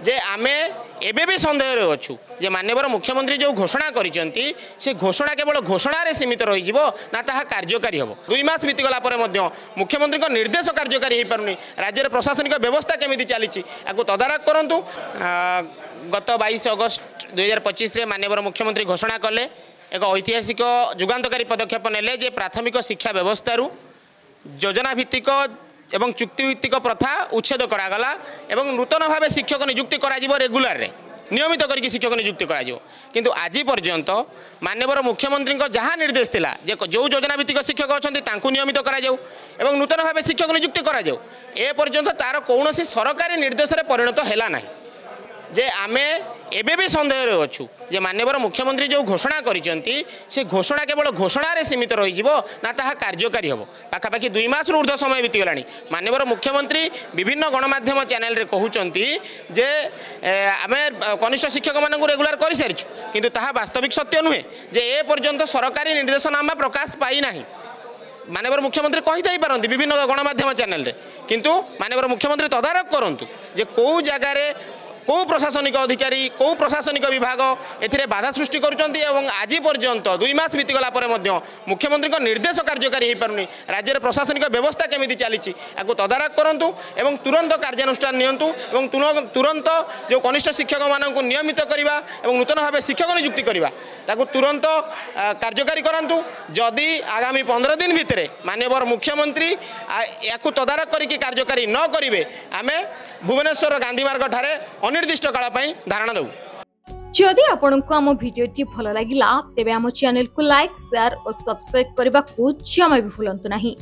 जे आमे एबे भी संदेह अच्छु जे माननीय मुख्यमंत्री जो घोषणा करिसेंती से घोषणा केवल घोषणा रे सीमित रही ना ताहा कार्यकारी हम 2 मास बीतीगला मुख्यमंत्री को निर्देश कार्यकारी हो पारुनी राज्य प्रशासनिक व्यवस्था केमिति चली तदारख करंतु। गत 22 अगस्त 2025 रे माननीय मुख्यमंत्री घोषणा कले एक ऐतिहासिक जुगान्तकारी पदक्षेप नेले जे प्राथमिक शिक्षा व्यवस्था योजना भित्तिक एवं चुक्तिभित्तिक प्रथा उच्छेद करागला एवं नूतन भाव शिक्षक नियुक्ति करा रेगुलार रे नियमित करके शिक्षक नियुक्ति करा किंतु आज पर्यंत माननीय मुख्यमंत्री जहाँ निर्देश थिला जे जो योजना भित्तिक शिक्षक अच्छा नियमित करा एवं नूतन भाव शिक्षक नियुक्ति करा ए पर्यंत तार कौन सरकारी निर्देश रे परिणत हैला नाही जे आमे एबे भी संदेह अच्छु जे माननीय मुख्यमंत्री जो घोषणा करिसेंती से घोषणा केवल घोषणा रे सीमित रही ना ताहा कार्यकारी हम पाखापाखि 2 मास ऊर्ध्व समय बीतीगला माननीय मुख्यमंत्री विभिन्न गणमाध्यम चैनल रे कहउचंती जे आमे कनिष्ठ शिक्षक मानकु रेगुलर कर सारिछु किंतु ताहा वास्तविक सत्य नुहे जे ए पर्यंत सरकारी निर्देशनामा प्रकाश पाई नाही। माननीय मुख्यमंत्री कही पारती विभिन्न गणमाध्यम चैनल रे किंतु माननीय मुख्यमंत्री तदारख करंतु जे को जगार कौ प्रशासनिक अधिकारी कौ प्रशासनिक विभाग एथिरे बाधा सृष्टि करुचंती एवं आज पर्यंत 2 मास बीतीगला मुख्यमंत्री को निर्देश कार्यकारी हो पारुनी राज्य प्रशासनिक व्यवस्था केमिति चली तदारख करंतु एवं तुरंत कार्यानुष्ठान नियंतु एवं तुरंत जो कनिष्ठ शिक्षक मानकु नियमित करवा एवं नूतन भाव शिक्षक नियुक्ति करवा ताकु तुरंत कार्यकारी करंतु। जदि आगामी 15 दिन भितर माननीय मुख्यमंत्री याकु तदारख करिकि कार्यकारी न करिवे आमे भुवनेश्वर गांधी मार्ग ठारे अनिर्दिष्ट काल धारणा दऊ। जदि आपंक आम भिडी भल लगा तेब आम चैनल को लाइक शेयर और सब्सक्राइब करने को जमा भी भूलु नहीं।